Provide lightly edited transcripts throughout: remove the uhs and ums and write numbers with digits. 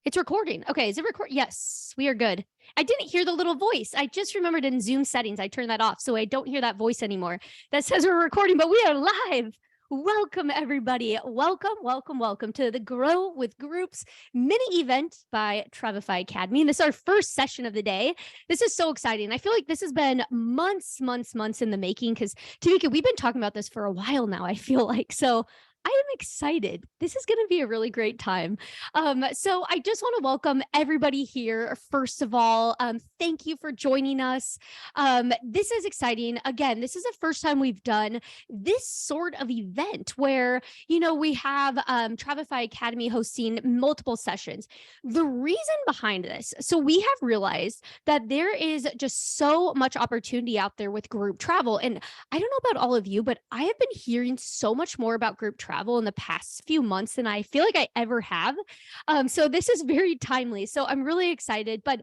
It's recording. Okay, is it record? Yes, we are good. I didn't hear the little voice. I just remembered in Zoom settings, I turned that off, so I don't hear that voice anymore. That says we're recording, but we are live. Welcome, everybody. Welcome to the Grow with Groups mini event by Travify Academy. And this is our first session of the day. This is so exciting. I feel like this has been months in the making because, Tamika, we've been talking about this for a while now, I feel like. So I am excited. This is going to be a really great time. So I just want to welcome everybody here. First of all, thank you for joining us. This is exciting. Again, this is the first time we've done this sort of event where, we have Travify Academy hosting multiple sessions. The reason behind this, so we have realized that there is just so much opportunity out there with group travel. And I don't know about all of you, but I have been hearing so much more about group travel in the past few months than I feel like I ever have. So this is very timely. So I'm really excited. But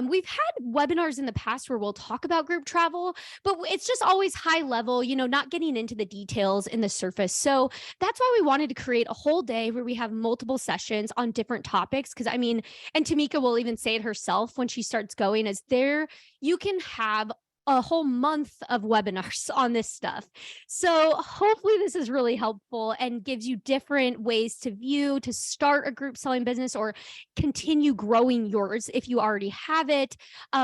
we've had webinars in the past where we'll talk about group travel, but it's just always high level, not getting into the details in the surface. So that's why we wanted to create a whole day where we have multiple sessions on different topics. Because and Tamika will even say it herself when she starts going, is there you can have a whole month of webinars on this stuff. So hopefully this is really helpful and gives you different ways to start a group selling business or continue growing yours if you already have it,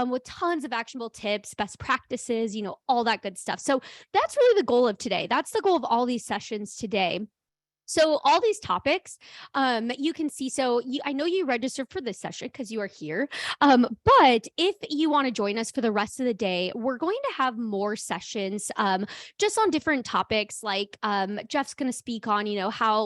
with tons of actionable tips, best practices, all that good stuff. So that's really the goal of today. That's the goal of all these sessions today. So all these topics, you can see, I know you registered for this session because you are here, but if you want to join us for the rest of the day, we're going to have more sessions just on different topics, like Jeff's going to speak on,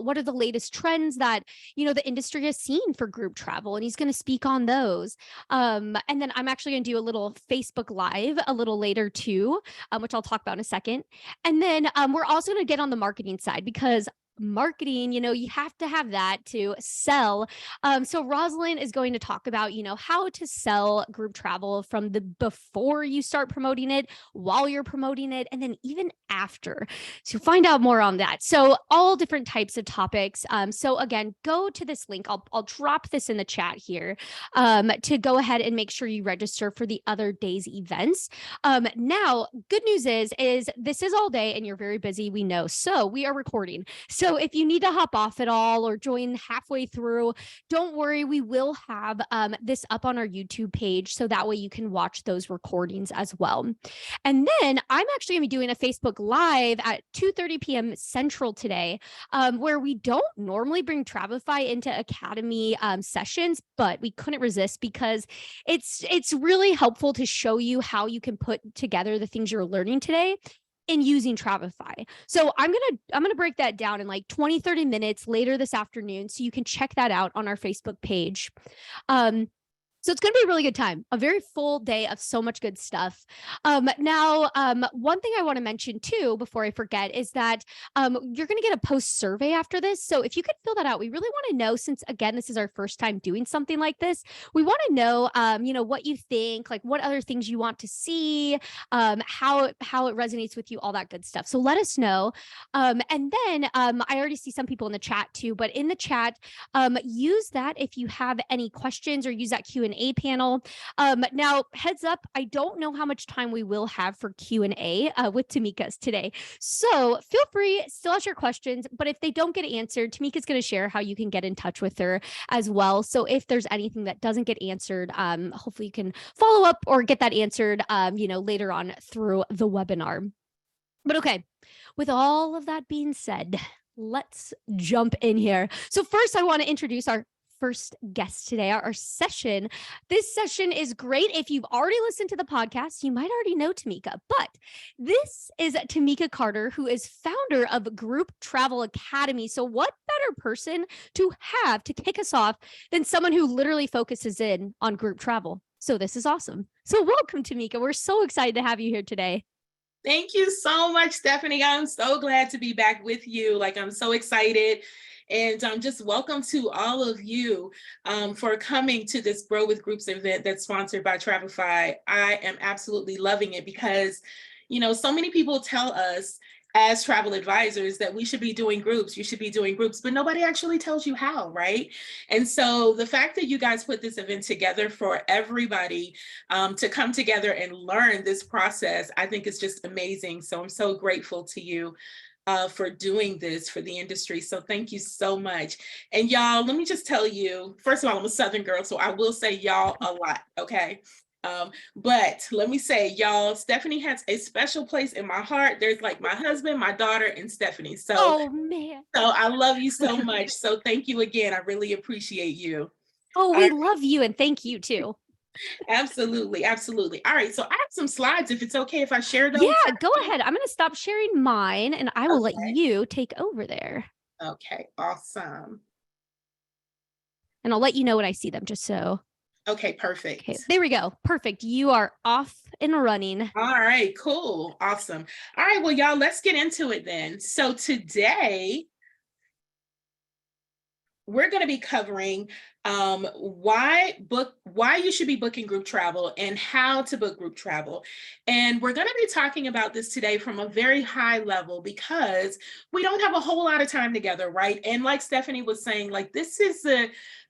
what are the latest trends that, the industry has seen for group travel, and he's going to speak on those. And then I'm actually going to do a little Facebook Live a little later too, which I'll talk about in a second. And then we're also going to get on the marketing side because marketing, you have to have that to sell. So Rosalind is going to talk about, how to sell group travel from the before you start promoting it, while you're promoting it, and then even after. So find out more on that. So all different types of topics. So again, go to this link. I'll drop this in the chat here to go ahead and make sure you register for the other day's events. Now, good news is this is all day and you're very busy, we know. So we are recording. So if you need to hop off at all or join halfway through, don't worry, we will have this up on our YouTube page. So that way you can watch those recordings as well. And then I'm actually going to be doing a Facebook Live at 2:30 p.m. Central today, where we don't normally bring Travify into Academy sessions, but we couldn't resist because it's really helpful to show you how you can put together the things you're learning today in using Travify. So I'm gonna break that down in like 20-30 minutes later this afternoon, so you can check that out on our Facebook page. So it's going to be a really good time, a very full day of so much good stuff. Now, one thing I want to mention too, before I forget, is that you're going to get a post survey after this. So if you could fill that out, we really want to know, since again, this is our first time doing something like this, we want to know, what you think, like what other things you want to see, how it resonates with you, all that good stuff. So let us know. And then I already see some people in the chat too, but in the chat, use that if you have any questions, or use that Q&A panel. Now, heads up, I don't know how much time we will have for Q&A with Tamikas today. So feel free, still ask your questions, but if they don't get answered, Tamika's going to share how you can get in touch with her as well. So if there's anything that doesn't get answered, hopefully you can follow up or get that answered, later on through the webinar. But okay, with all of that being said, let's jump in here. So first, I want to introduce our first guest today, our session. This session is great. If you've already listened to the podcast, you might already know Tamika, but this is Tamika Carter, who is founder of Group Travel Academy. So what better person to have to kick us off than someone who literally focuses in on group travel? So this is awesome. So welcome, Tamika. We're so excited to have you here today. Thank you so much, Stephanie. I'm so glad to be back with you. I'm so excited. And just welcome to all of you for coming to this Grow with Groups event that's sponsored by Travify. I am absolutely loving it because, so many people tell us as travel advisors that we should be doing groups, you should be doing groups, but nobody actually tells you how, right? And so the fact that you guys put this event together for everybody to come together and learn this process, I think is just amazing. So I'm so grateful to you for doing this for the industry. So thank you so much. And y'all, let me just tell you, first of all, I'm a Southern girl, so I will say y'all a lot, okay? But let me say, y'all, Stephanie has a special place in my heart. There's like my husband, my daughter, and Stephanie. So, Oh man. so I love you so much. So thank you again. I really appreciate you. Oh, we love you and thank you too. Absolutely, absolutely. All right, so I have some slides if it's okay if I share those. Yeah, go ahead. I'm going to stop sharing mine and I will let Okay. you take over there. Okay, awesome. And I'll let you know when I see them, just so. Okay, perfect. Okay, there we go. Perfect. You are off and running. All right, cool. Awesome. All right, well, y'all, let's get into it then. So today, we're going to be covering why you should be booking group travel and how to book group travel. And we're going to be talking about this today from a very high level because we don't have a whole lot of time together, right? And like Stephanie was saying, like this is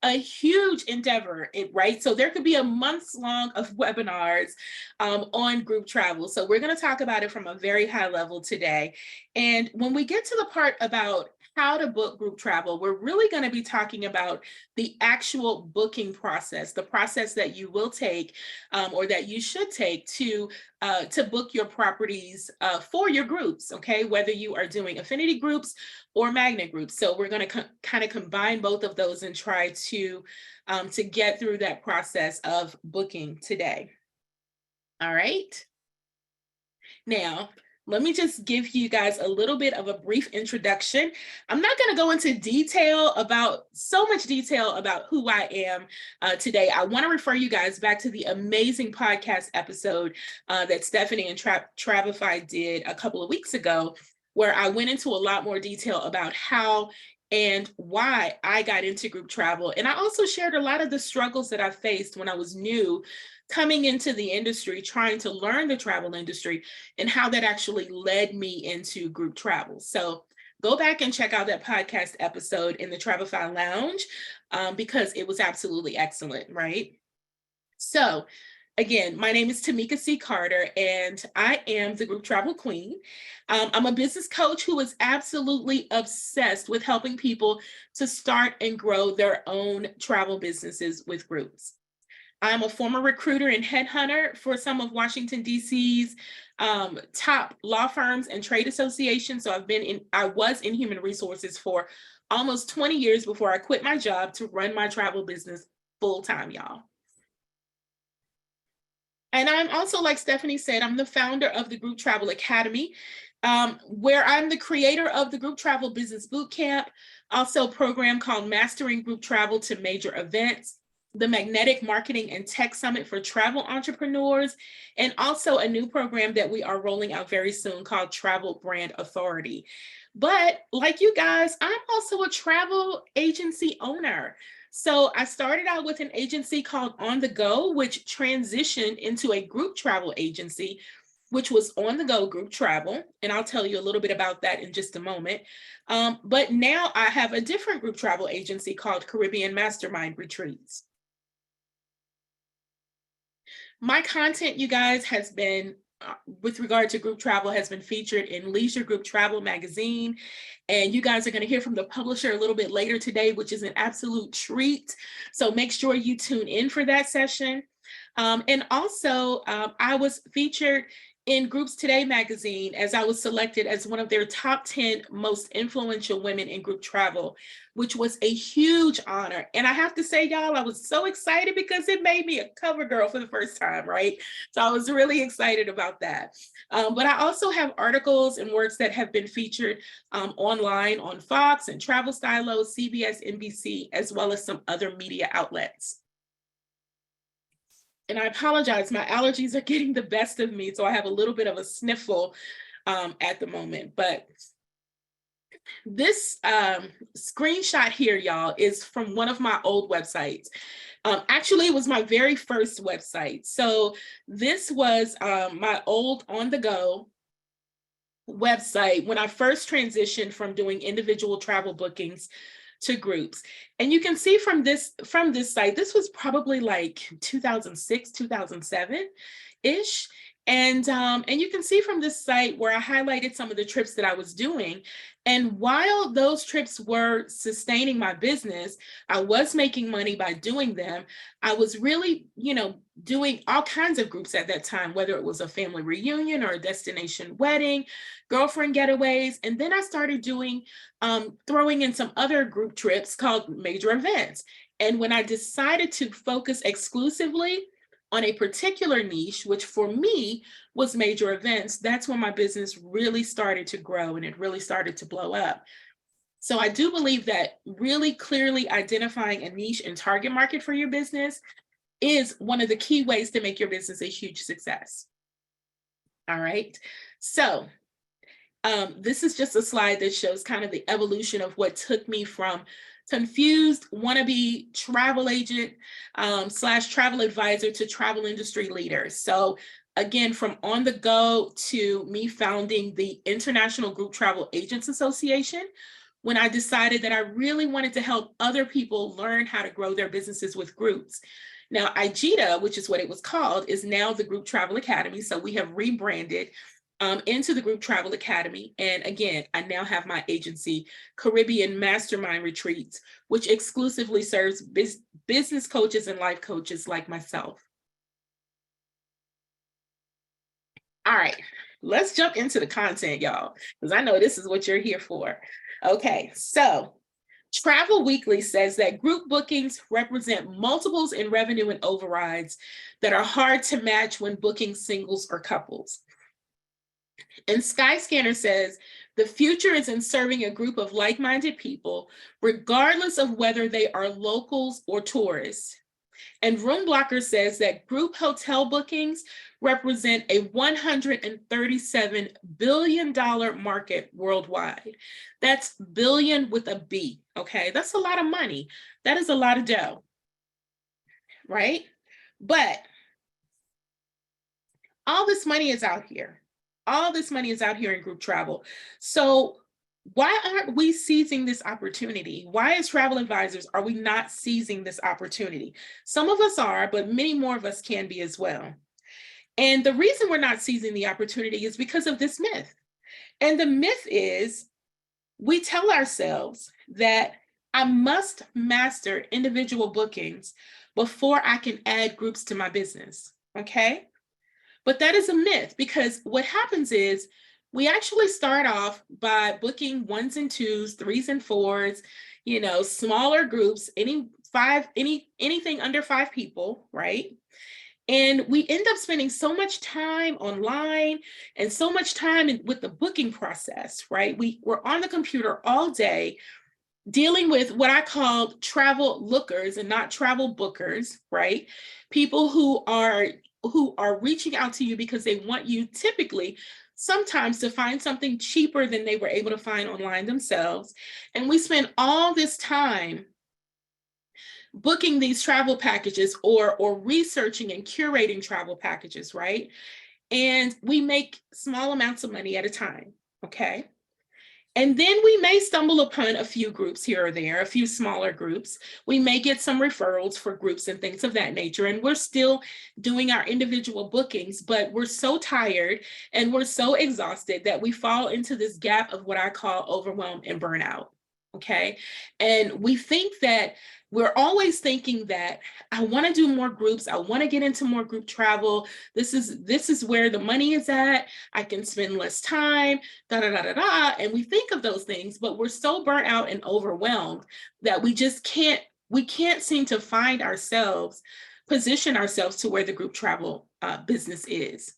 a huge endeavor, right? So there could be a months long of webinars on group travel. So we're going to talk about it from a very high level today. And when we get to the part about how to book group travel, we're really going to be talking about the actual booking process, the process that you will take or that you should take to book your properties for your groups, okay? Whether you are doing affinity groups or magnet groups. So we're going to kind of combine both of those and try to get through that process of booking today. All right. Now, let me just give you guys a little bit of a brief introduction. I'm not going to go into so much detail about who I am today. I want to refer you guys back to the amazing podcast episode that Stephanie and Travify did a couple of weeks ago, where I went into a lot more detail about how and why I got into group travel. And I also shared a lot of the struggles that I faced when I was new coming into the industry, trying to learn the travel industry and how that actually led me into group travel. So go back and check out that podcast episode in the Travify Lounge because it was absolutely excellent, right? So again, my name is Tamika C. Carter, and I am the group travel queen. I'm a business coach who is absolutely obsessed with helping people to start and grow their own travel businesses with groups. I'm a former recruiter and headhunter for some of Washington, D.C.'s top law firms and trade associations. So I was in human resources for almost 20 years before I quit my job to run my travel business full time, y'all. And I'm also, like Stephanie said, I'm the founder of the Group Travel Academy, where I'm the creator of the Group Travel Business Bootcamp, also a program called Mastering Group Travel to Major Events, the Magnetic Marketing and Tech Summit for Travel Entrepreneurs, and also a new program that we are rolling out very soon called Travel Brand Authority. But like you guys, I'm also a travel agency owner. So I started out with an agency called On The Go, which transitioned into a group travel agency, which was On The Go Group Travel. And I'll tell you a little bit about that in just a moment. But now I have a different group travel agency called Caribbean Mastermind Retreats. My content, you guys, has been, with regard to group travel, has been featured in Leisure Group Travel magazine. And you guys are going to hear from the publisher a little bit later today, which is an absolute treat. So make sure you tune in for that session. And also, I was featured in Groups Today magazine as I was selected as one of their top 10 most influential women in group travel, which was a huge honor. And I have to say, y'all, I was so excited because it made me a cover girl for the first time, right? So I was really excited about that. But I also have articles and works that have been featured online on Fox and Travel Stylo, CBS, NBC, as well as some other media outlets. And I apologize, my allergies are getting the best of me, so I have a little bit of a sniffle at the moment. But this screenshot here, y'all, is from one of my old websites. Actually, it was my very first website. So this was my old On The Go website when I first transitioned from doing individual travel bookings to groups. And you can see from this site, this was probably like 2006, 2007-ish. And you can see from this site where I highlighted some of the trips that I was doing. And while those trips were sustaining my business, I was making money by doing them. I was really, doing all kinds of groups at that time, whether it was a family reunion or a destination wedding, girlfriend getaways. And then I started doing, throwing in some other group trips called major events. And when I decided to focus exclusively on a particular niche, which for me was major events, that's when my business really started to grow and it really started to blow up. So I do believe that really clearly identifying a niche and target market for your business is one of the key ways to make your business a huge success. All right. So this is just a slide that shows kind of the evolution of what took me from confused wannabe travel agent / travel advisor to travel industry leader. So again, from on the go to me founding the International Group Travel Agents Association, when I decided that I really wanted to help other people learn how to grow their businesses with groups. Now, IGTA, which is what it was called, is now the Group Travel Academy. So we have rebranded into the Group Travel Academy. And again, I now have my agency, Caribbean Mastermind Retreats, which exclusively serves business coaches and life coaches like myself. All right, let's jump into the content, y'all, because I know this is what you're here for. Okay, so Travel Weekly says that group bookings represent multiples in revenue and overrides that are hard to match when booking singles or couples. And Skyscanner says the future is in serving a group of like-minded people, regardless of whether they are locals or tourists. And Room Blocker says that group hotel bookings represent a $137 billion market worldwide. That's billion with a B, okay? That's a lot of money. That is a lot of dough, right? But all this money is out here. All this money is out here in group travel. So why aren't we seizing this opportunity? Why, as travel advisors, are we not seizing this opportunity? Some of us are, but many more of us can be as well. And the reason we're not seizing the opportunity is because of this myth. And the myth is we tell ourselves that I must master individual bookings before I can add groups to my business, okay? But that is a myth, because what happens is we actually start off by booking 1s and 2s, 3s and 4s, smaller groups, anything under 5 people, right? And we end up spending so much time online and so much time with the booking process, right? We're on the computer all day dealing with what I call travel lookers and not travel bookers, right? People who are reaching out to you because they want you typically sometimes to find something cheaper than they were able to find online themselves. And we spend all this time booking these travel packages or researching and curating travel packages, right? And we make small amounts of money at a time, okay? And then we may stumble upon a few groups here or there, a few smaller groups. We may get some referrals for groups and things of that nature. And we're still doing our individual bookings, but we're so tired and we're so exhausted that we fall into this gap of what I call overwhelm and burnout. Okay. And we think that we're always thinking that I want to do more groups. I want to get into more group travel. This is where the money is at. I can spend less time, da, da, da, da, da. And we think of those things, but we're so burnt out and overwhelmed that we can't seem to find ourselves, position ourselves to where the group travel business is.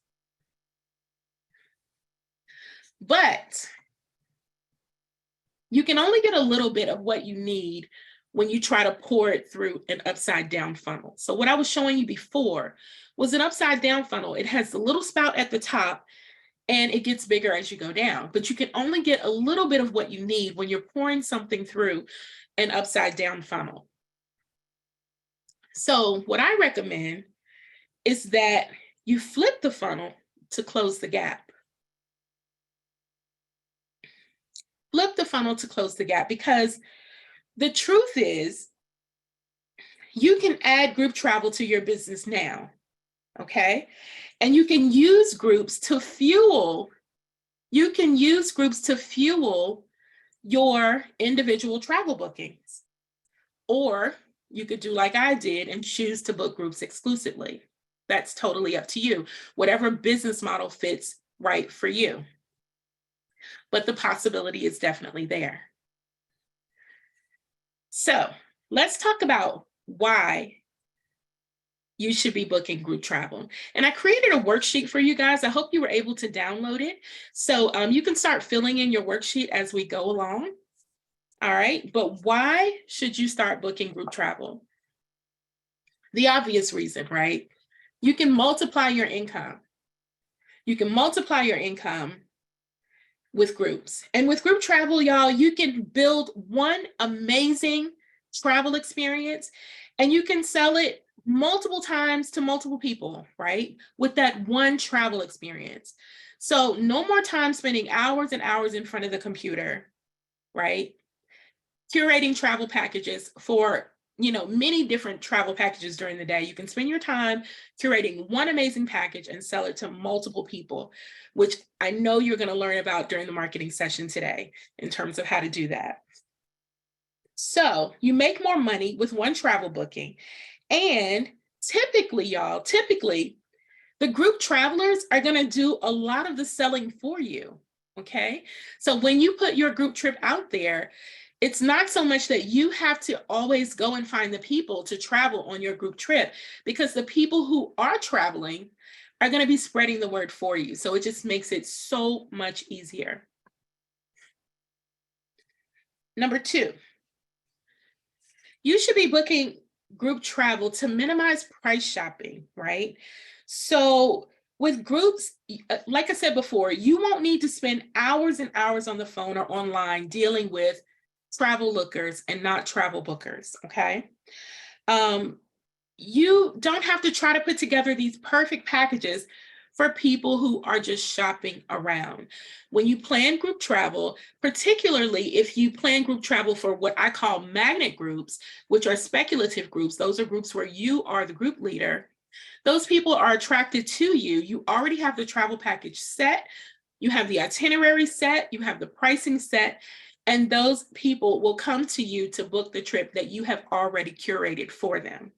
But you can only get a little bit of what you need when you try to pour it through an upside down funnel. So what I was showing you before was an upside down funnel. It has a little spout at the top and it gets bigger as you go down, but you can only get a little bit of what you need when you're pouring something through an upside down funnel. So what I recommend is that you flip the funnel to close the gap. flip the funnel to close the gap, because the truth is you can add group travel to your business now, okay? And you can use groups to fuel, your individual travel bookings. Or you could do like I did and choose to book groups exclusively. That's totally up to you, whatever business model fits right for you. But the possibility is definitely there. So let's talk about why you should be booking group travel. And I created a worksheet for you guys. I hope you were able to download it. So you can start filling in your worksheet as we go along. All right, but why should you start booking group travel? The obvious reason, right? You can multiply your income. You can multiply your income with groups. And with group travel, y'all, you can build one amazing travel experience and you can sell it multiple times to multiple people, right? With that one travel experience. So no more time spending hours and hours in front of the computer, right? Curating travel packages for, many different travel packages during the day. You can spend your time curating one amazing package and sell it to multiple people, which I know you're going to learn about during the marketing session today in terms of how to do that. So you make more money with one travel booking. And typically, y'all, the group travelers are going to do a lot of the selling for you. Okay. So when you put your group trip out there, it's not so much that you have to always go and find the people to travel on your group trip, because the people who are traveling are going to be spreading the word for you. So it just makes it so much easier. Number 2, you should be booking group travel to minimize price shopping, right? So with groups, like I said before, you won't need to spend hours and hours on the phone or online dealing with travel lookers and not travel bookers, okay? You don't have to try to put together these perfect packages for people who are just shopping around. When you plan group travel, particularly if you plan group travel for what I call magnet groups, which are speculative groups, those are groups where you are the group leader. Those people are attracted to you. You already have the travel package set, you have the itinerary set, you have the pricing set, and those people will come to you to book the trip that you have already curated for them.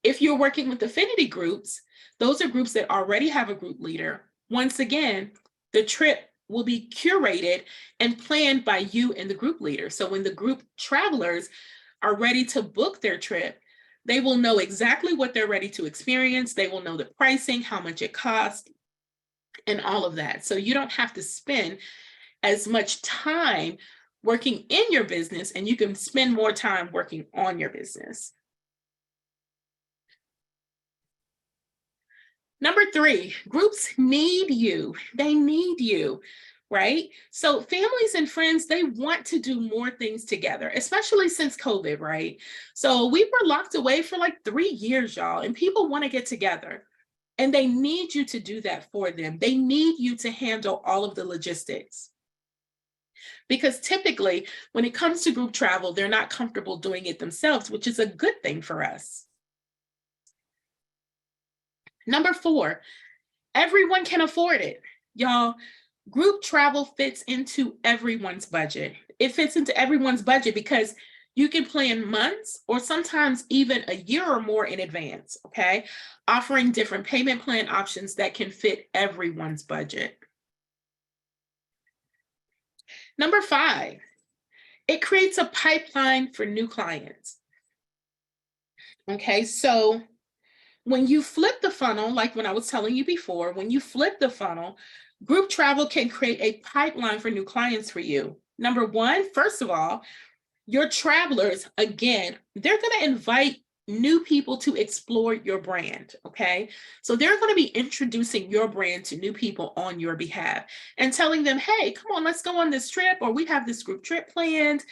If you're working with affinity groups, those are groups that already have a group leader. Once again, the trip will be curated and planned by you and the group leader. So when the group travelers are ready to book their trip, they will know exactly what they're ready to experience. They will know the pricing, how much it costs, and all of that. So you don't have to spend as much time working in your business, and you can spend more time working on your business. Number 3, groups need you. They need you, right? So families and friends, they want to do more things together, especially since COVID, right? So we were locked away for like 3 years, y'all, and people want to get together. And they need you to do that for them. They need you to handle all of the logistics. Because typically, when it comes to group travel, they're not comfortable doing it themselves, which is a good thing for us. Number 4, everyone can afford it. Y'all, group travel fits into everyone's budget. It fits into everyone's budget because you can plan months or sometimes even a year or more in advance, okay? Offering different payment plan options that can fit everyone's budget. Number 5, it creates a pipeline for new clients. Okay, so when you flip the funnel, like when I was telling you before, when you flip the funnel, group travel can create a pipeline for new clients for you. Number 1, first of all, your travelers, again, they're going to invite new people to explore your brand, okay? So they're going to be introducing your brand to new people on your behalf and telling them, hey, come on, let's go on this trip, or we have this group trip planned.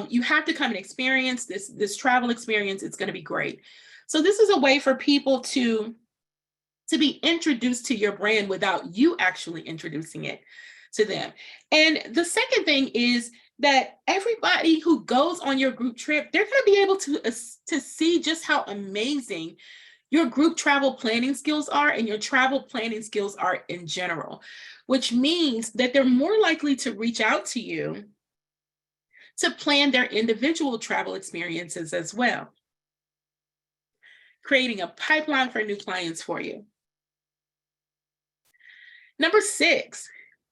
You have to come and experience this travel experience. It's going to be great. So this is a way for people to be introduced to your brand without you actually introducing it. to them. And the second thing is that everybody who goes on your group trip, they're going to be able to see just how amazing your group travel planning skills are and your travel planning skills are in general, which means that they're more likely to reach out to you to plan their individual travel experiences as well, creating a pipeline for new clients for you. Number 6,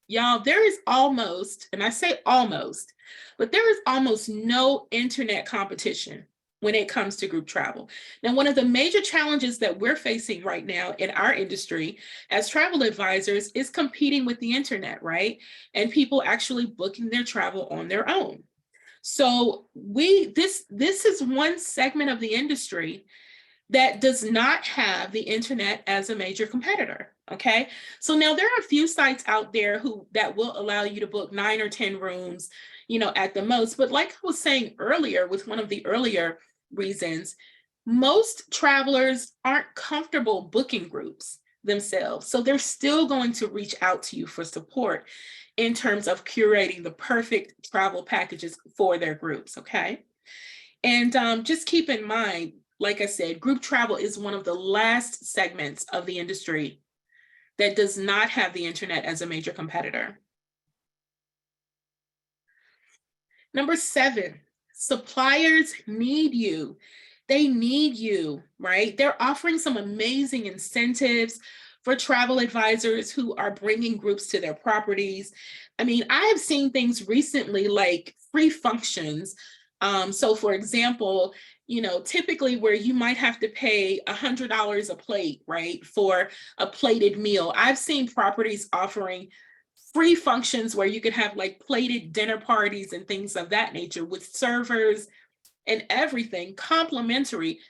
y'all, there is almost, and I say almost, but there is almost no internet competition when it comes to group travel. Now, one of the major challenges that we're facing right now in our industry as travel advisors is competing with the internet, right? And people actually booking their travel on their own. So this is one segment of the industry that does not have the internet as a major competitor. Okay, so now there are a few sites out there that will allow you to book 9 or 10 rooms, at the most. But like I was saying earlier, with one of the earlier reasons, most travelers aren't comfortable booking groups themselves. So they're still going to reach out to you for support in terms of curating the perfect travel packages for their groups. Okay, and just keep in mind, like I said, group travel is one of the last segments of the industry that does not have the internet as a major competitor. Number 7, suppliers need you. They need you, right? They're offering some amazing incentives for travel advisors who are bringing groups to their properties. I mean, I have seen things recently like free functions. So for example, typically where you might have to pay $100 a plate, right, for a plated meal. I've seen properties offering free functions where you could have like plated dinner parties and things of that nature with servers and everything complimentary,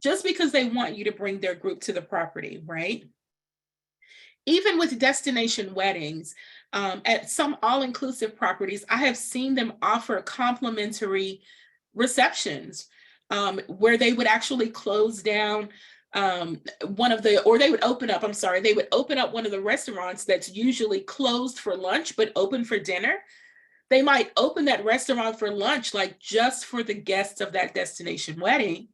just because they want you to bring their group to the property, right? Even with destination weddings, at some all-inclusive properties, I have seen them offer complimentary receptions where they would actually close down they would open up one of the restaurants that's usually closed for lunch but open for dinner. They might open that restaurant for lunch, like just for the guests of that destination wedding,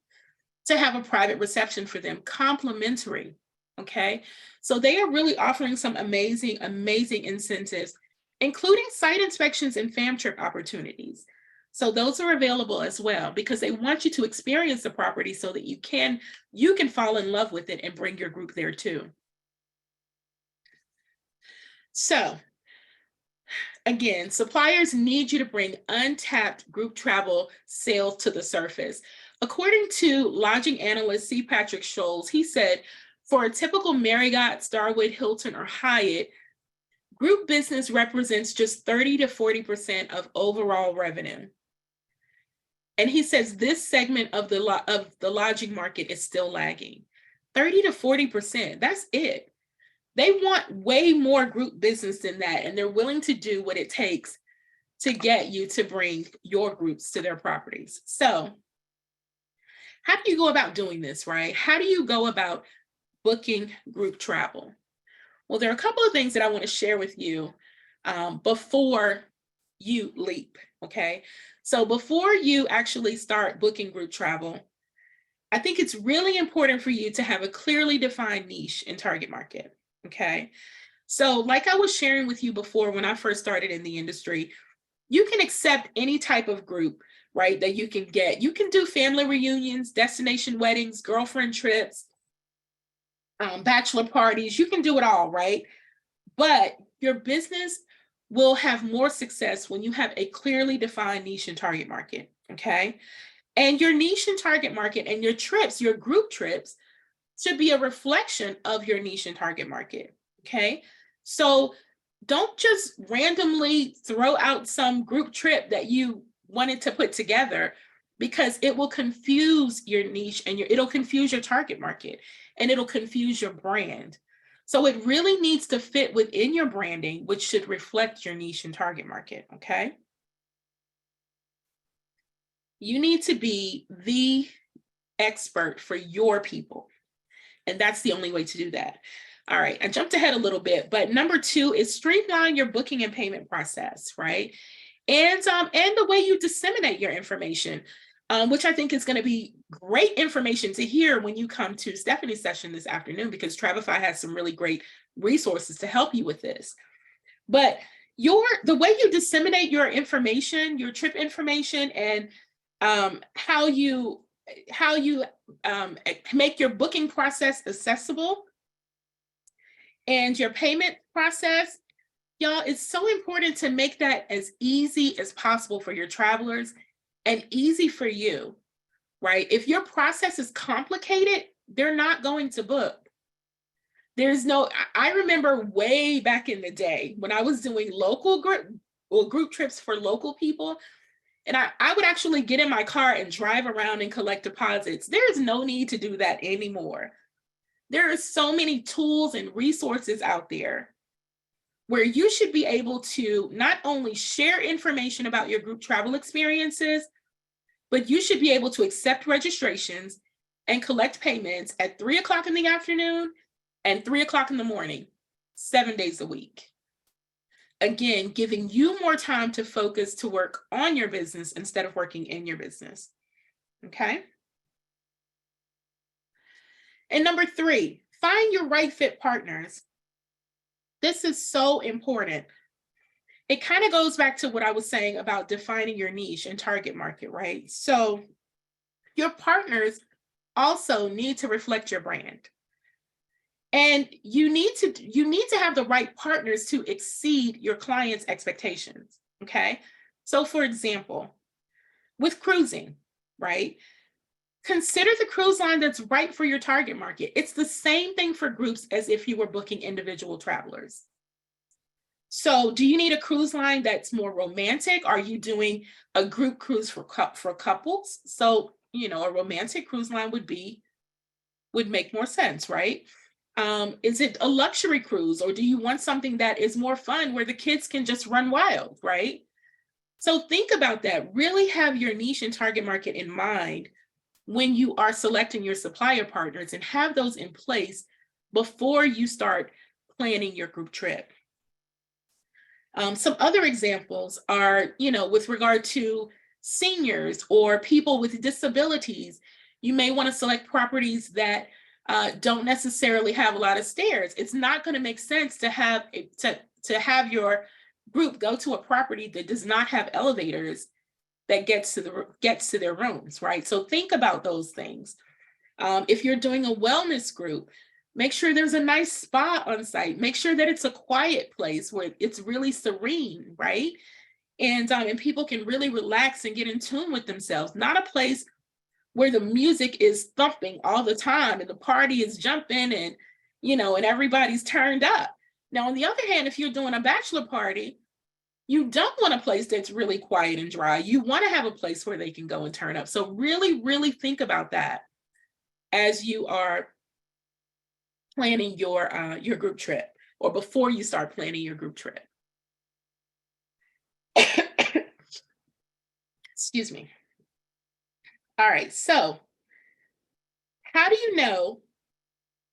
to have a private reception for them, complimentary. Okay, so they are really offering some amazing incentives, including site inspections and fam trip opportunities. So those are available as well, because they want you to experience the property so that you can fall in love with it and bring your group there too. So again, suppliers need you to bring untapped group travel sales to the surface. According to lodging analyst C. Patrick Scholes, he said, for a typical Marriott, Starwood, Hilton, or Hyatt, group business represents just 30 to 40% of overall revenue. And he says this segment of the lodging market is still lagging. 30 to 40%, that's it. They want way more group business than that, and they're willing to do what it takes to get you to bring your groups to their properties. So how do you go about doing this, right? How do you go about booking group travel? Well, there are a couple of things that I want to share with you before you leap, okay? So before you actually start booking group travel, I think it's really important for you to have a clearly defined niche and target market, okay? So like I was sharing with you before when I first started in the industry, you can accept any type of group, right, that you can get. You can do family reunions, destination weddings, girlfriend trips, bachelor parties. You can do it all, right? But your business will have more success when you have a clearly defined niche and target market, okay? And your niche and target market and your trips, your group trips, should be a reflection of your niche and target market, okay? So don't just randomly throw out some group trip that you wanted to put together, because it will confuse your niche and it'll confuse your target market, and it'll confuse your brand. So it really needs to fit within your branding, which should reflect your niche and target market, okay? You need to be the expert for your people, and that's the only way to do that. All right, I jumped ahead a little bit, but number 2 is streamline your booking and payment process, right? And the way you disseminate your information, which I think is going to be great information to hear when you come to Stephanie's session this afternoon, because Travefy has some really great resources to help you with this. But the way you disseminate your information, your trip information, and how you make your booking process accessible and your payment process, y'all, it's so important to make that as easy as possible for your travelers and easy for you, right? If your process is complicated, they're not going to book. I remember way back in the day when I was doing local group trips for local people, and I would actually get in my car and drive around and collect deposits. There's no need to do that anymore. There are so many tools and resources out there where you should be able to not only share information about your group travel experiences, but you should be able to accept registrations and collect payments at 3 o'clock in the afternoon and 3 o'clock in the morning, 7 days a week. Again, giving you more time to focus to work on your business instead of working in your business. Okay. And number 3, find your right fit partners. This is so important. It kind of goes back to what I was saying about defining your niche and target market, right? So your partners also need to reflect your brand. And you need to have the right partners to exceed your clients' expectations, okay? So for example, with cruising, right? Consider the cruise line that's right for your target market. It's the same thing for groups as if you were booking individual travelers. So do you need a cruise line that's more romantic? Are you doing a group cruise for couples? So, a romantic cruise line would make more sense, right? Is it a luxury cruise, or do you want something that is more fun where the kids can just run wild, right? So think about that. Really have your niche and target market in mind when you are selecting your supplier partners, and have those in place before you start planning your group trip. Some other examples are, with regard to seniors or people with disabilities, you may want to select properties that don't necessarily have a lot of stairs. It's not going to make sense to have your group go to a property that does not have elevators that gets to their rooms, right? So think about those things. If you're doing a wellness group, make sure there's a nice spa on site. Make sure that it's a quiet place where it's really serene, right? And people can really relax and get in tune with themselves. Not a place where the music is thumping all the time and the party is jumping and everybody's turned up. Now, on the other hand, if you're doing a bachelor party, you don't want a place that's really quiet and dry. You want to have a place where they can go and turn up. So really, really think about that as you are planning your group trip, or before you start planning your group trip. Excuse me. All right, so how do you know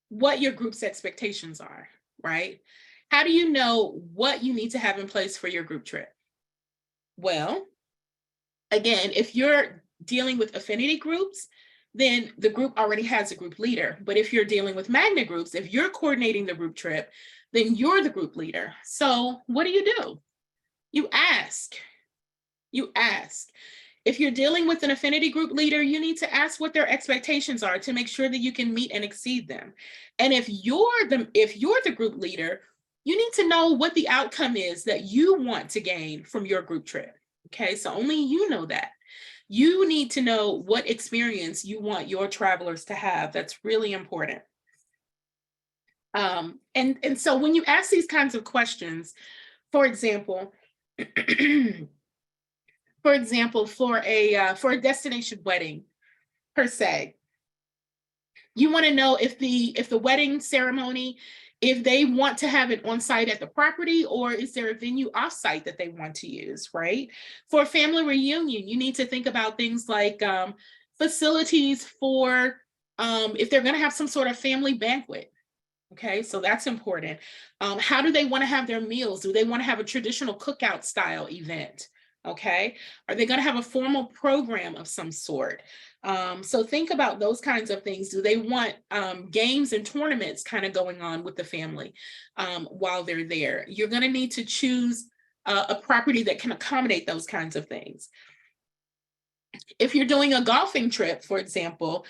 what your group's expectations are, right? How do you know what you need to have in place for your group trip? Well, again, if you're dealing with affinity groups, then the group already has a group leader. But if you're dealing with magnet groups, if you're coordinating the group trip, then you're the group leader. So what do? You ask. If you're dealing with an affinity group leader, you need to ask what their expectations are to make sure that you can meet and exceed them. And if you're the group leader, you need to know what the outcome is that you want to gain from your group trip. Okay, so only you know that. You need to know what experience you want your travelers to have. That's really important. And so when you ask these kinds of questions, for example, for a destination wedding per se, you want to know if the wedding ceremony, if they want to have it on site at the property, or is there a venue off site that they want to use, right? For a family reunion, you need to think about things like facilities for if they're going to have some sort of family banquet, Okay, so that's important. How do they want to have their meals? Do they want to have a traditional cookout style event? Okay, are they going to have a formal program of some sort? So think about those kinds of things. Do they want games and tournaments kind of going on with the family while they're there? You're going to need to choose a property that can accommodate those kinds of things. If you're doing a golfing trip, for example,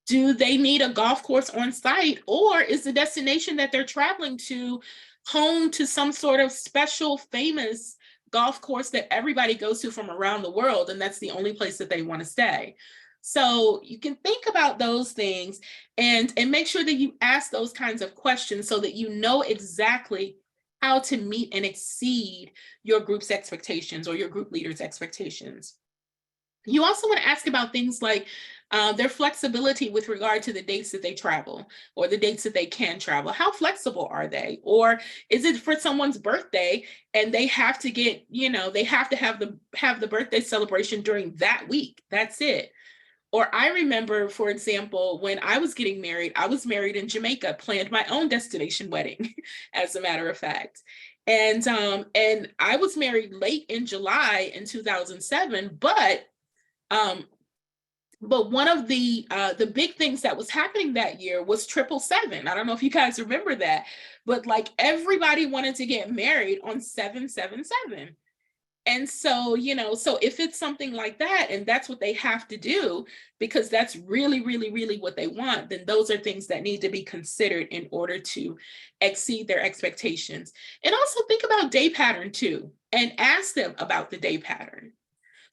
do they need a golf course on site, or is the destination that they're traveling to home to some sort of special famous golf course that everybody goes to from around the world, and that's the only place that they want to stay? So you can think about those things and make sure that you ask those kinds of questions so that you know exactly how to meet and exceed your group's expectations or your group leader's expectations. You also want to ask about things like their flexibility with regard to the dates that they travel or the dates that they can travel. How flexible are they? Or is it for someone's birthday and they have to get, they have to have the birthday celebration during that week? That's it. Or I remember, for example, when I was getting married, I was married in Jamaica, planned my own destination wedding, as a matter of fact. And I was married late in July in 2007, but one of the big things that was happening that year was 777. I don't know if you guys remember that, but like everybody wanted to get married on 777. And so, so if it's something like that, and that's what they have to do, because that's really, really, really what they want, then those are things that need to be considered in order to exceed their expectations. And also think about day pattern too, and ask them about the day pattern.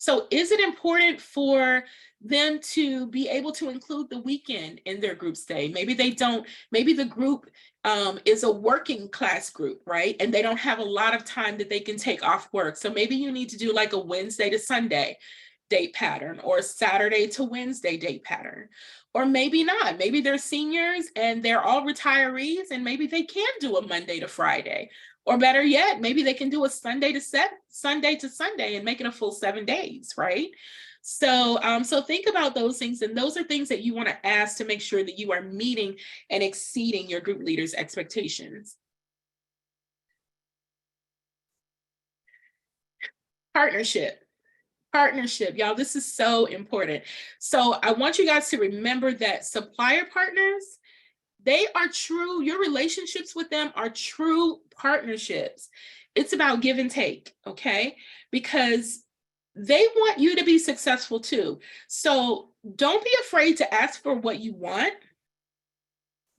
So is it important for them to be able to include the weekend in their group stay? Maybe they don't, maybe the group is a working class group, right? And they don't have a lot of time that they can take off work. So maybe you need to do like a Wednesday to Sunday date pattern or Saturday to Wednesday date pattern. Or maybe not. Maybe they're seniors and they're all retirees, and maybe they can do a Monday to Friday. Or better yet, maybe they can do a Sunday to Sunday and make it a full 7 days, right? So, so think about those things, and those are things that you want to ask to make sure that you are meeting and exceeding your group leader's expectations. Partnership, y'all, this is so important. So I want you guys to remember that supplier partners, they are true, your relationships with them are true partnerships. It's about give and take, okay? Because they want you to be successful too. So don't be afraid to ask for what you want,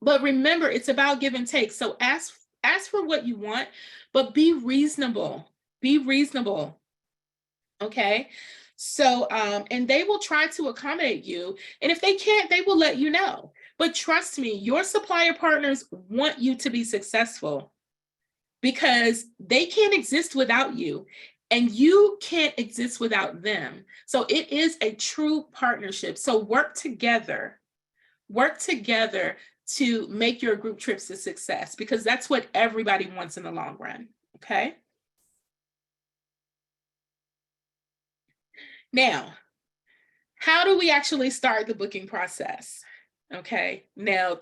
but remember, it's about give and take. So ask for what you want, but be reasonable. Be reasonable, okay? So, and they will try to accommodate you. And if they can't, they will let you know. But trust me, your supplier partners want you to be successful because they can't exist without you and you can't exist without them. So it is a true partnership. So work together to make your group trips a success, because that's what everybody wants in the long run, okay? Now, how do we actually start the booking process? Okay, now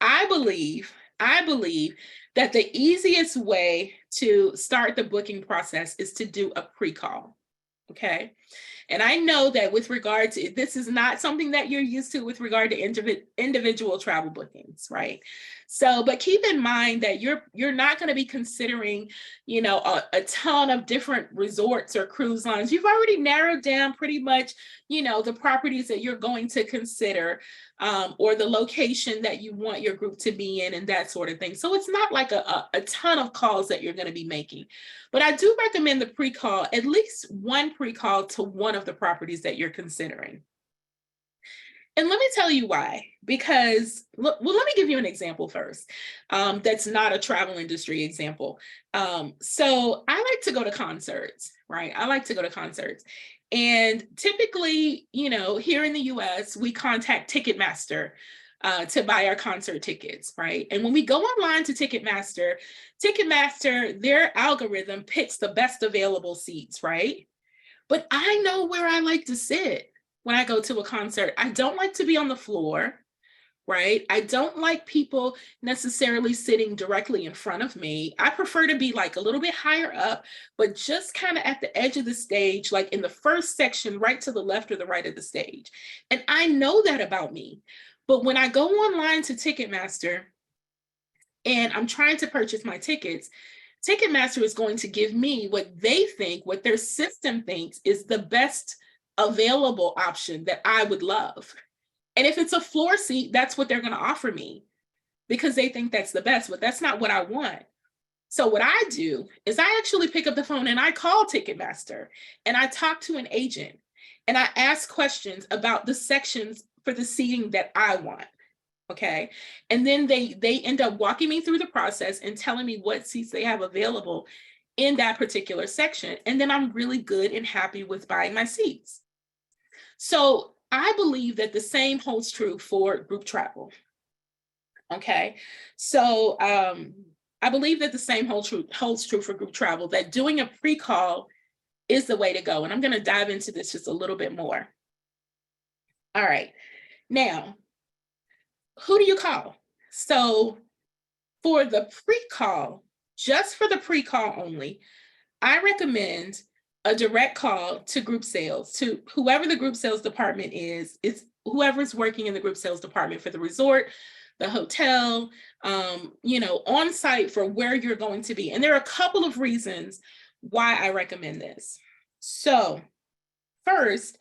I believe that the easiest way to start the booking process is to do a pre-call. Okay, and I know that with regard to, this is not something that you're used to with regard to individual travel bookings, right? So, but keep in mind that you're not going to be considering, a ton of different resorts or cruise lines. You've already narrowed down pretty much, the properties that you're going to consider, or the location that you want your group to be in and that sort of thing. So it's not like a ton of calls that you're going to be making. But I do recommend the pre-call, at least one pre-call to one of the properties that you're considering. And let me tell you why, because, well, let me give you an example first. That's not a travel industry example. So I like to go to concerts, right? I like to go to concerts. And typically, here in the US, we contact Ticketmaster to buy our concert tickets, right? And when we go online to Ticketmaster, their algorithm picks the best available seats, right? But I know where I like to sit when I go to a concert. I don't like to be on the floor, right? I don't like people necessarily sitting directly in front of me. I prefer to be like a little bit higher up, but just kind of at the edge of the stage, like in the first section, right to the left or the right of the stage. And I know that about me. But when I go online to Ticketmaster and I'm trying to purchase my tickets, Ticketmaster is going to give me what they think, what their system thinks is the best available option that I would love. And if it's a floor seat, that's what they're going to offer me because they think that's the best, but that's not what I want. So what I do is I actually pick up the phone and I call Ticketmaster and I talk to an agent and I ask questions about the sections for the seating that I want. Okay. And then they end up walking me through the process and telling me what seats they have available in that particular section. And then I'm really good and happy with buying my seats. So I believe that the same holds true for group travel. Okay, so I believe that the same holds true for group travel, that doing a pre-call is the way to go. And I'm going to dive into this just a little bit more. All right, now, who do you call? So for the pre-call, just for the pre-call only, I recommend a direct call to group sales, to whoever the group sales department is. It's whoever's working in the group sales department for the resort, the hotel, on site for where you're going to be. And there are a couple of reasons why I recommend this. So first,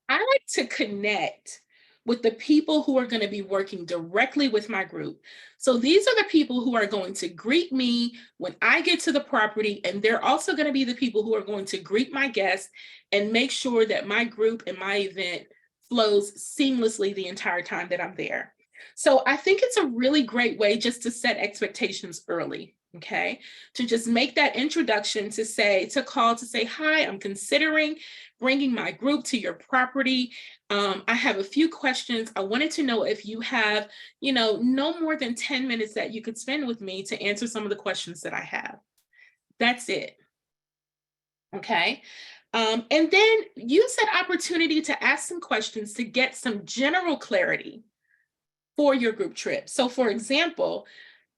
I like to connect with the people who are going to be working directly with my group. So these are the people who are going to greet me when I get to the property, and they're also going to be the people who are going to greet my guests and make sure that my group and my event flows seamlessly the entire time that I'm there. So I think it's a really great way just to set expectations early. Okay, to just make that introduction, to call to say, hi, I'm considering bringing my group to your property. I have a few questions. I wanted to know if you have, no more than 10 minutes that you could spend with me to answer some of the questions that I have. That's it. Okay. And then use that opportunity to ask some questions to get some general clarity for your group trip. So for example,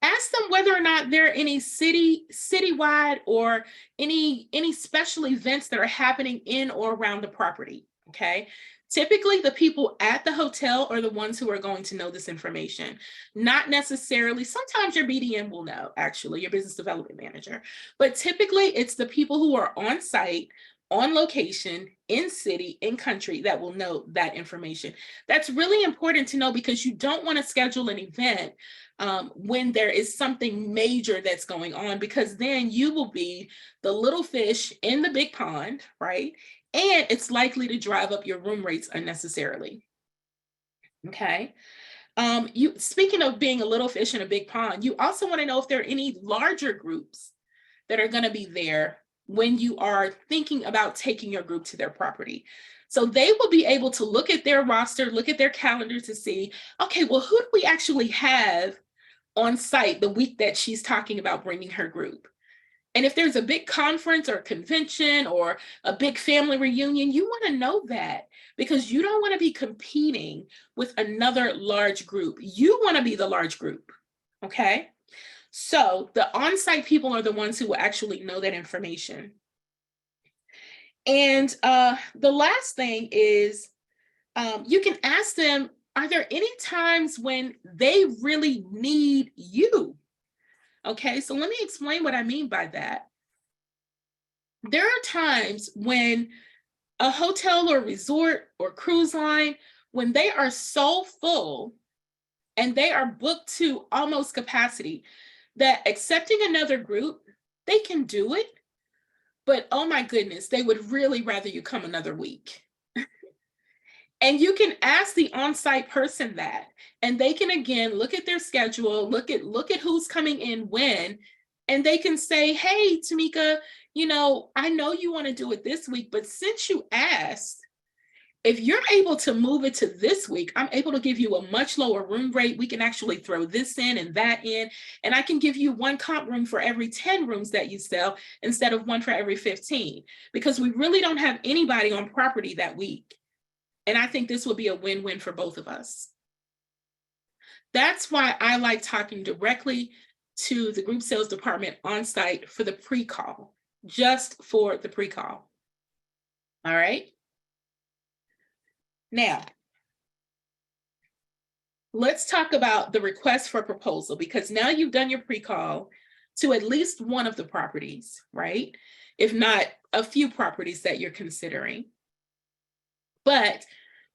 ask them whether or not there are any citywide or any special events that are happening in or around the property. Okay. Typically, the people at the hotel are the ones who are going to know this information. Not necessarily, sometimes your BDM will know, actually, your business development manager. But typically, it's the people who are on site, on location, in city, in country that will know that information. That's really important to know because you don't want to schedule an event when there is something major that's going on, because then you will be the little fish in the big pond, right? And it's likely to drive up your room rates unnecessarily. Okay. Speaking of being a little fish in a big pond, you also want to know if there are any larger groups that are going to be there when you are thinking about taking your group to their property. So they will be able to look at their roster, look at their calendar to see, okay, well, who do we actually have on site the week that she's talking about bringing her group? And if there's a big conference or convention or a big family reunion, you want to know that because you don't want to be competing with another large group. You want to be the large group, okay? So the on-site people are the ones who will actually know that information. And the last thing is you can ask them, are there any times when they really need you? Okay, so let me explain what I mean by that. There are times when a hotel or resort or cruise line, when they are so full and they are booked to almost capacity, that accepting another group, they can do it, but oh my goodness, they would really rather you come another week. And you can ask the on-site person that, and they can again look at their schedule, look at who's coming in when, and they can say, hey, Tamika, I know you want to do it this week, but since you asked, if you're able to move it to this week, I'm able to give you a much lower room rate. We can actually throw this in and that in, and I can give you one comp room for every 10 rooms that you sell instead of one for every 15, because we really don't have anybody on property that week. And I think this will be a win-win for both of us. That's why I like talking directly to the group sales department on site for the pre-call, just for the pre-call. All right. Now, let's talk about the request for proposal, because now you've done your pre-call to at least one of the properties, right? If not a few properties that you're considering. But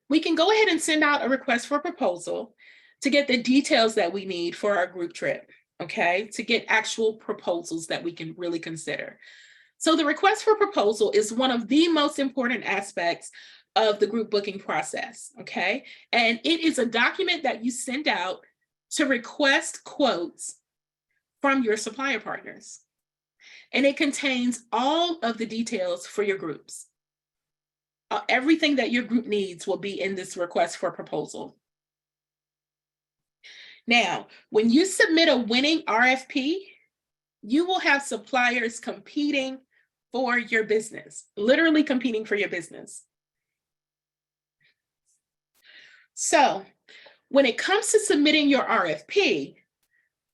we can go ahead and send out a request for proposal to get the details that we need for our group trip, okay? To get actual proposals that we can really consider. So the request for proposal is one of the most important aspects of the group booking process, okay? And it is a document that you send out to request quotes from your supplier partners. And it contains all of the details for your groups. Everything that your group needs will be in this request for proposal. Now, when you submit a winning RFP, you will have suppliers competing for your business, literally competing for your business. So when it comes to submitting your RFP,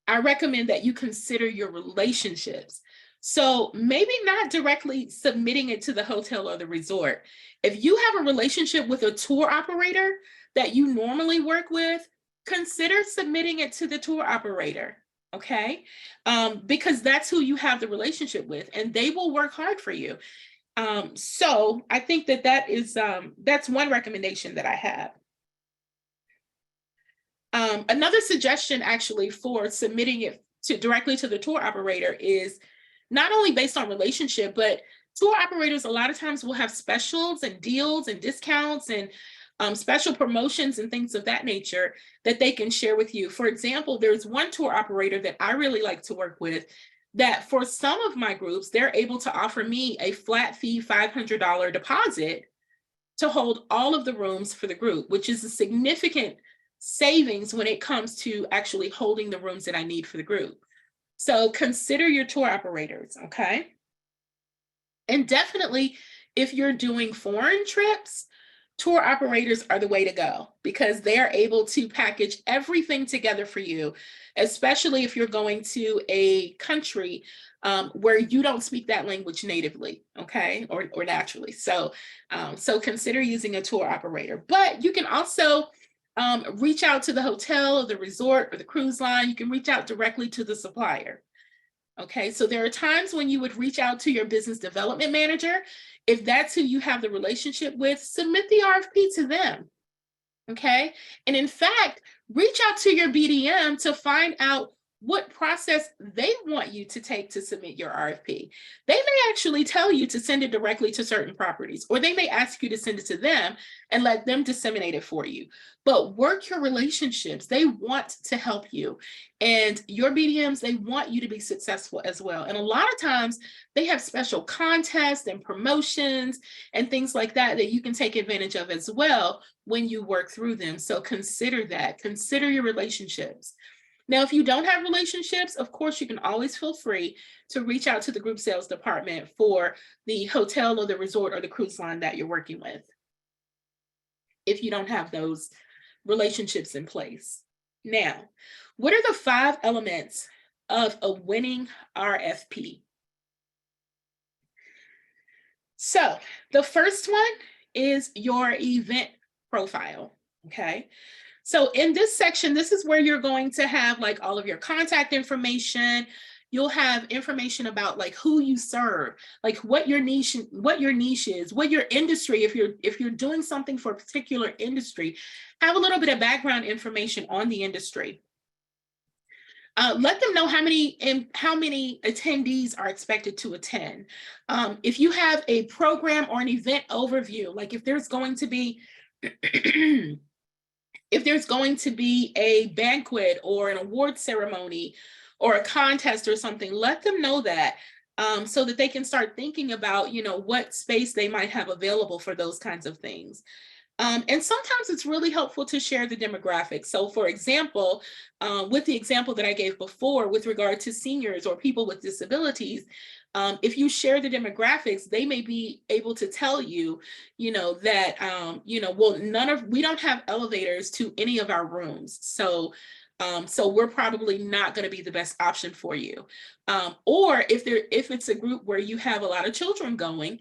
I recommend that you consider your relationships. So maybe not directly submitting it to the hotel or the resort. If you have a relationship with a tour operator that you normally work with, consider submitting it to the tour operator, okay? Because that's who you have the relationship with, and they will work hard for you. So I think that that's one recommendation that I have. Another suggestion actually for submitting it directly to the tour operator is not only based on relationship, but tour operators a lot of times will have specials and deals and discounts and special promotions and things of that nature that they can share with you. For example, there's one tour operator that I really like to work with that for some of my groups, they're able to offer me a flat fee $500 deposit to hold all of the rooms for the group, which is a significant savings when it comes to actually holding the rooms that I need for the group. So consider your tour operators, okay? And definitely, if you're doing foreign trips, tour operators are the way to go because they are able to package everything together for you, especially if you're going to a country where you don't speak that language natively, okay, or naturally. So, so consider using a tour operator. But you can also reach out to the hotel or the resort or the cruise line. You can reach out directly to the supplier. Okay, so there are times when you would reach out to your business development manager. If that's who you have the relationship with, submit the RFP to them. Okay, and in fact, reach out to your BDM to find out what process they want you to take to submit your RFP. They may actually tell you to send it directly to certain properties, or they may ask you to send it to them and let them disseminate it for you. But work your relationships. They want to help you. And your BDMs, they want you to be successful as well. And a lot of times they have special contests and promotions and things like that that you can take advantage of as well when you work through them. So consider that. Consider your relationships. Now, if you don't have relationships, of course, you can always feel free to reach out to the group sales department for the hotel or the resort or the cruise line that you're working with, if you don't have those relationships in place. Now, what are the 5 elements of a winning RFP? So the first one is your event profile, okay? So in this section, this is where you're going to have like all of your contact information. You'll have information about like who you serve, like what your niche is, what your industry, if you're doing something for a particular industry, have a little bit of background information on the industry. Let them know how many attendees are expected to attend. If you have a program or an event overview, like if there's going to be if there's going to be a banquet or an award ceremony or a contest or something, let them know that so that they can start thinking about, what space they might have available for those kinds of things. And sometimes it's really helpful to share the demographics. So for example, with the example that I gave before with regard to seniors or people with disabilities, if you share the demographics, they may be able to tell you, that, well, we don't have elevators to any of our rooms. So we're probably not going to be the best option for you. Or if it's a group where you have a lot of children going,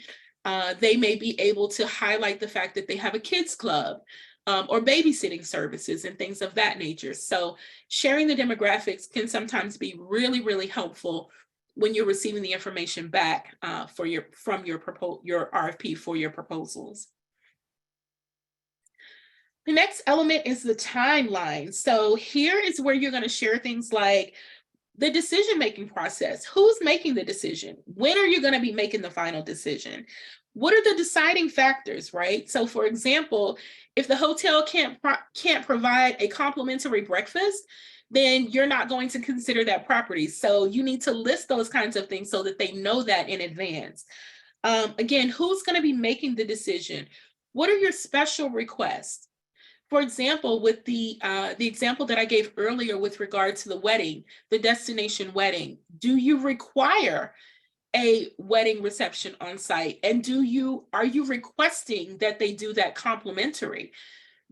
they may be able to highlight the fact that they have a kids club or babysitting services and things of that nature. So sharing the demographics can sometimes be really, really helpful when you're receiving the information back from your RFP for your proposals. The next element is the timeline. So here is where you're going to share things like the decision-making process. Who's making the decision? When are you going to be making the final decision? What are the deciding factors, right? So for example, if the hotel can't provide a complimentary breakfast, then you're not going to consider that property. So you need to list those kinds of things so that they know that in advance. Again, who's going to be making the decision? What are your special requests? For example, with the example that I gave earlier with regard to the wedding, the destination wedding, do you require a wedding reception on site? And are you requesting that they do that complimentary?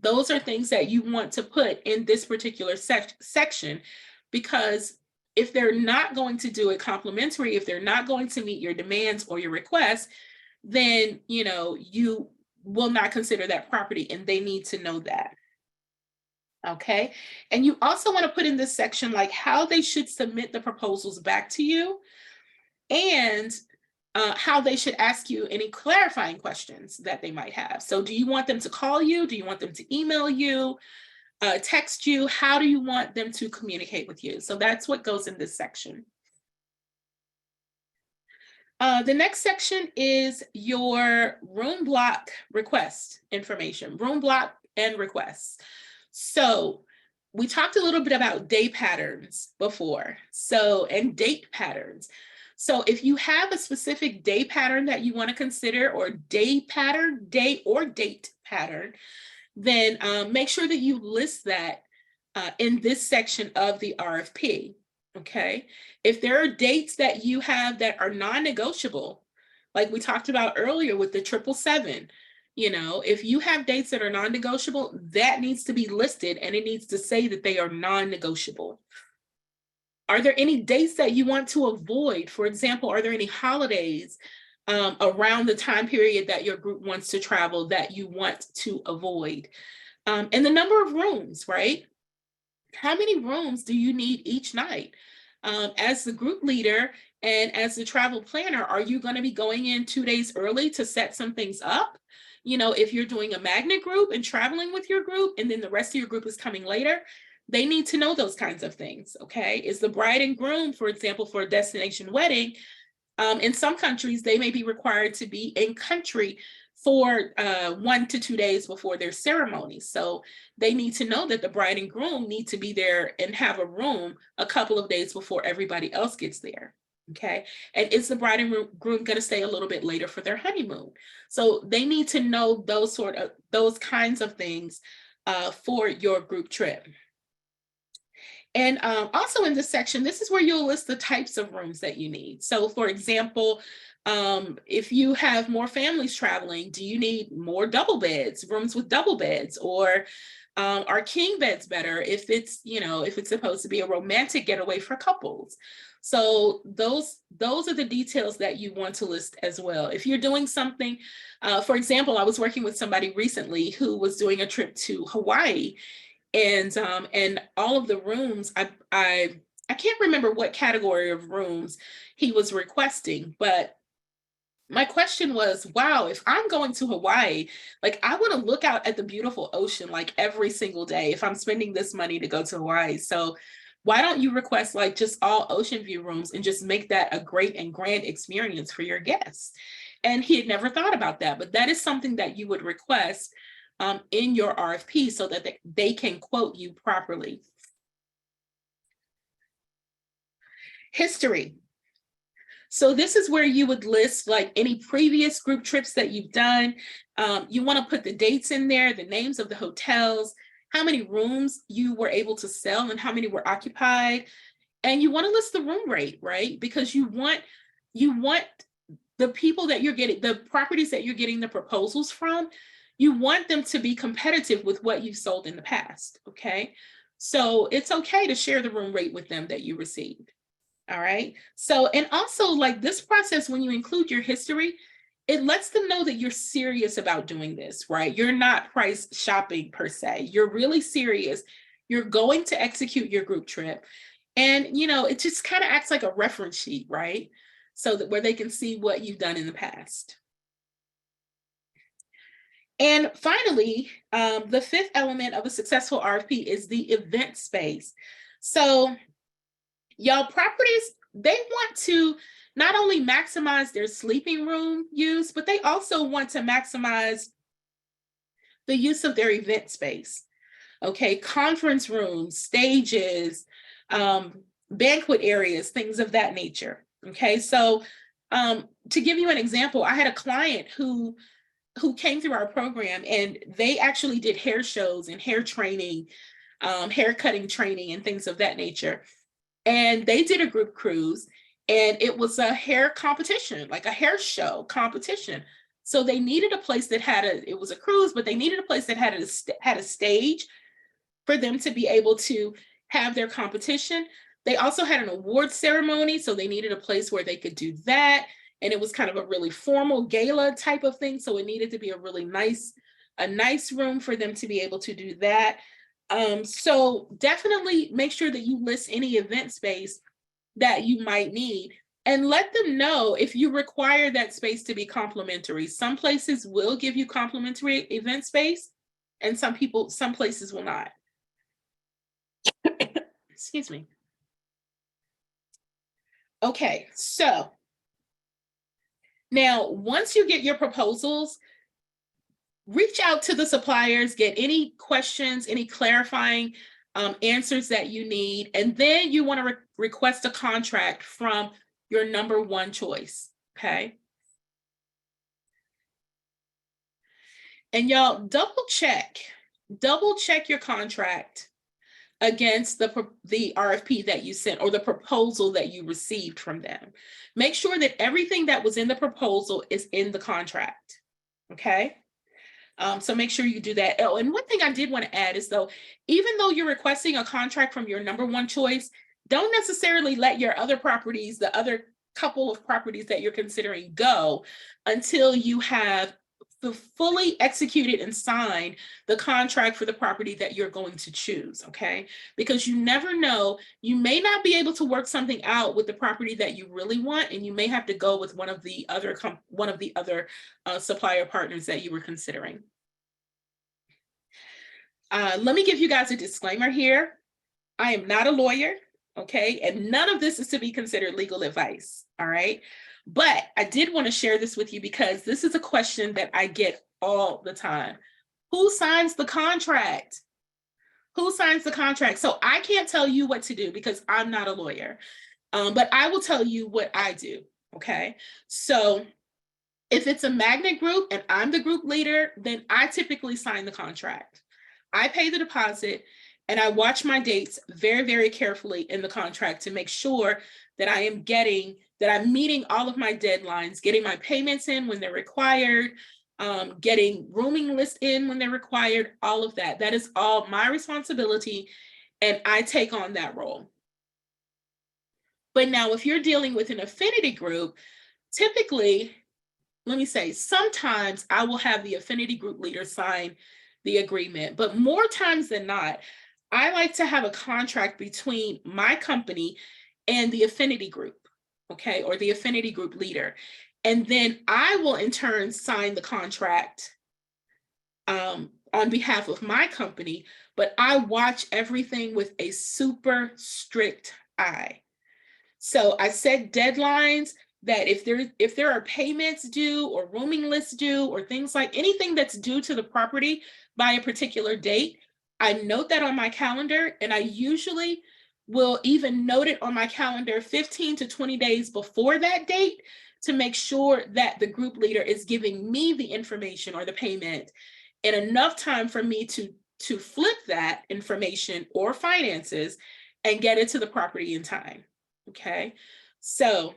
Those are things that you want to put in this particular section, because if they're not going to do it complimentary, if they're not going to meet your demands or your requests, then you will not consider that property, and they need to know that. Okay, and you also want to put in this section like how they should submit the proposals back to you, and how they should ask you any clarifying questions that they might have. So do you want them to call you? Do you want them to email you, text you? How do you want them to communicate with you? So that's what goes in this section. The next section is your room block request information, room block and requests. So we talked a little bit about day patterns before, and date patterns. So if you have a specific day pattern that you want to consider, or day or date pattern, then make sure that you list that in this section of the RFP. Okay, if there are dates that you have that are non-negotiable, like we talked about earlier with the 777, if you have dates that are non-negotiable, that needs to be listed, and it needs to say that they are non-negotiable. Are there any dates that you want to avoid? For example, are there any holidays around the time period that your group wants to travel that you want to avoid? And the number of rooms, right? How many rooms do you need each night? As the group leader and as the travel planner, are you going to be going in 2 days early to set some things up? If you're doing a magnet group and traveling with your group, and then the rest of your group is coming later, they need to know those kinds of things, okay? Is the bride and groom, for example, for a destination wedding, in some countries, they may be required to be in country for 1 to 2 days before their ceremony. So they need to know that the bride and groom need to be there and have a room a couple of days before everybody else gets there. Okay, and is the bride and groom going to stay a little bit later for their honeymoon? So they need to know those kinds of things for your group trip. And also in this section, this is where you'll list the types of rooms that you need. So for example, if you have more families traveling, do you need more double beds, rooms with double beds, or are king beds better if it's supposed to be a romantic getaway for couples? So those are the details that you want to list as well. If you're doing something, for example, I was working with somebody recently who was doing a trip to Hawaii, and all of the rooms, I can't remember what category of rooms he was requesting, but my question was, wow, if I'm going to Hawaii, like I want to look out at the beautiful ocean like every single day if I'm spending this money to go to Hawaii. So why don't you request like just all ocean view rooms and just make that a great and grand experience for your guests? And he had never thought about that, but that is something that you would request in your RFP so that they can quote you properly. History. So this is where you would list like any previous group trips that you've done. You want to put the dates in there, the names of the hotels, how many rooms you were able to sell and how many were occupied. And you want to list the room rate, right? Because you want the people that you're getting, the properties that you're getting the proposals from, you want them to be competitive with what you've sold in the past, okay? So it's okay to share the room rate with them that you received. All right. So, and also like this process, when you include your history, it lets them know that you're serious about doing this, right? You're not price shopping per se. You're really serious. You're going to execute your group trip. And, you know, it just kind of acts like a reference sheet, right? So that where they can see what you've done in the past. And finally, the fifth element of a successful RFP is the event space. So y'all, properties, they want to not only maximize their sleeping room use, but they also want to maximize the use of their event space. Okay, conference rooms, stages, banquet areas, things of that nature. Okay, so to give you an example, I had a client who came through our program, and they actually did hair shows and hair training, hair cutting training and things of that nature. And they did a group cruise, and it was a hair competition, like a hair show competition. So they needed a place that had it was a cruise, but they needed a place that had a stage for them to be able to have their competition. They also had an award ceremony, so they needed a place where they could do that. And it was kind of a really formal gala type of thing. So it needed to be a really nice room for them to be able to do that. So definitely make sure that you list any event space that you might need, and let them know if you require that space to be complimentary. Some places will give you complimentary event space, and some places will not. Excuse me. Okay, so now once you get your proposals, reach out to the suppliers, get any questions, any clarifying answers that you need, and then you want to request a contract from your number one choice, okay? And y'all, double check your contract against the RFP that you sent or the proposal that you received from them. Make sure that everything that was in the proposal is in the contract, okay? So make sure you do that. Oh, and one thing I did want to add is, though, even though you're requesting a contract from your number one choice, don't necessarily let your other properties, the other couple of properties that you're considering, go until you have fully executed and signed the contract for the property that you're going to choose, okay? Because you never know, you may not be able to work something out with the property that you really want, and you may have to go with one of the other supplier partners that you were considering. Let me give you guys a disclaimer here. I am not a lawyer, okay? And none of this is to be considered legal advice, all right? But I did want to share this with you because this is a question that I get all the time. Who signs the contract? Who signs the contract? So I can't tell you what to do because I'm not a lawyer, but I will tell you what I do, okay? So if it's a magnet group and I'm the group leader, then I typically sign the contract. I pay the deposit, and I watch my dates very, very carefully in the contract to make sure that I'm meeting all of my deadlines, getting my payments in when they're required, getting rooming list in when they're required, all of that. That is all my responsibility, and I take on that role. But now if you're dealing with an affinity group, typically, let me say, sometimes I will have the affinity group leader sign the agreement, but more times than not, I like to have a contract between my company and the affinity group, okay, or the affinity group leader. And then I will in turn sign the contract on behalf of my company, but I watch everything with a super strict eye. So I set deadlines that if there are payments due or rooming lists due or things like anything that's due to the property by a particular date, I note that on my calendar, and I usually will even note it on my calendar 15 to 20 days before that date to make sure that the group leader is giving me the information or the payment in enough time for me to flip that information or finances and get it to the property in time. Okay, so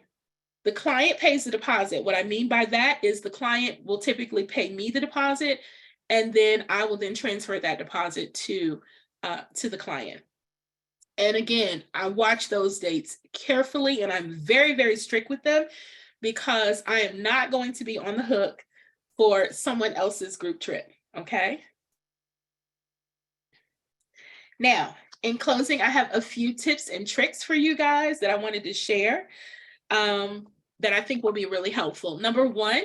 the client pays the deposit. What I mean by that is the client will typically pay me the deposit, and then I will then transfer that deposit to the client. And again, I watch those dates carefully, and I'm very, very strict with them because I am not going to be on the hook for someone else's group trip. Okay. Now, in closing, I have a few tips and tricks for you guys that I wanted to share that I think will be really helpful. Number one,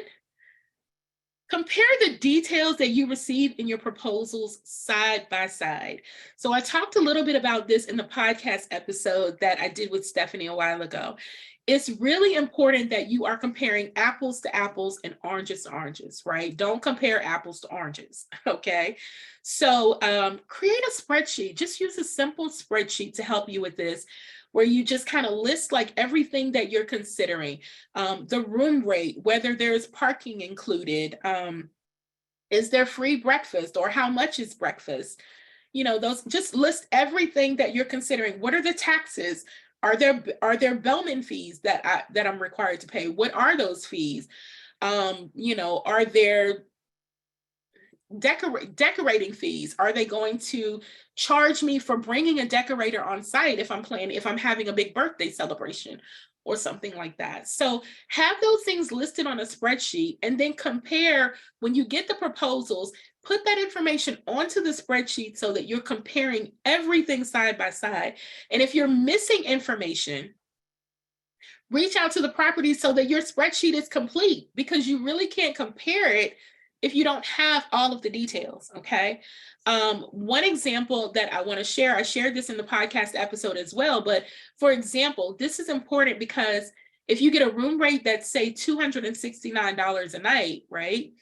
compare the details that you receive in your proposals side by side. So I talked a little bit about this in the podcast episode that I did with Stephanie a while ago. It's really important that you are comparing apples to apples and oranges to oranges, right? Don't compare apples to oranges, okay? So create a spreadsheet. Just use a simple spreadsheet to help you with this, where you just kind of list like everything that you're considering, the room rate, whether there's parking included, is there free breakfast, or how much is breakfast? You know, those, just list everything that you're considering. What are the taxes? Are there bellman fees that I'm required to pay? What are those fees? You know, are there decorating fees? Are they going to charge me for bringing a decorator on site if I'm having a big birthday celebration or something like that? So have those things listed on a spreadsheet, and then compare when you get the proposals. Put that information onto the spreadsheet so that you're comparing everything side by side. And if you're missing information, reach out to the property so that your spreadsheet is complete, because you really can't compare it if you don't have all of the details, okay? One example that I want to share, I shared this in the podcast episode as well, but for example, this is important because if you get a room rate that's, say, $269 a night, right?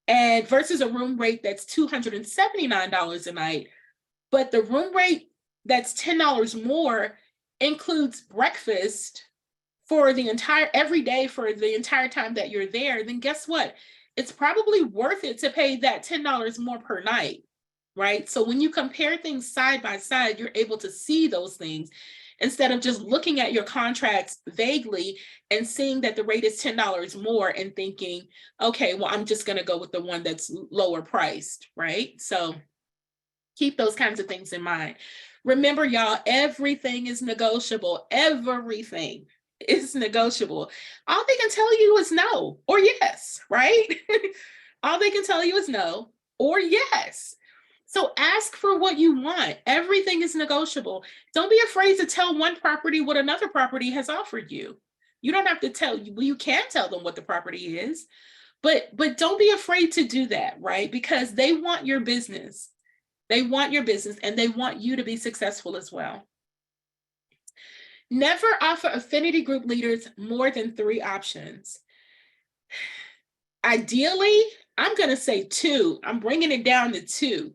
And versus a room rate that's $279 a night, but the room rate that's $10 more includes breakfast for every day for the entire time that you're there, then guess what? It's probably worth it to pay that $10 more per night, right? So when you compare things side by side, you're able to see those things instead of just looking at your contracts vaguely and seeing that the rate is $10 more and thinking, okay, well, I'm just going to go with the one that's lower priced, right? So keep those kinds of things in mind. Remember, y'all, everything is negotiable. Everything is negotiable. All they can tell you is no or yes, right? All they can tell you is no or yes. So ask for what you want. Everything is negotiable. Don't be afraid to tell one property what another property has offered you. You don't have to tell you, well, you can tell them what the property is, but don't be afraid to do that, right? Because they want your business. They want your business, and they want you to be successful as well. Never offer affinity group leaders more than 3 options. Ideally, I'm going to say 2. I'm bringing it down to 2.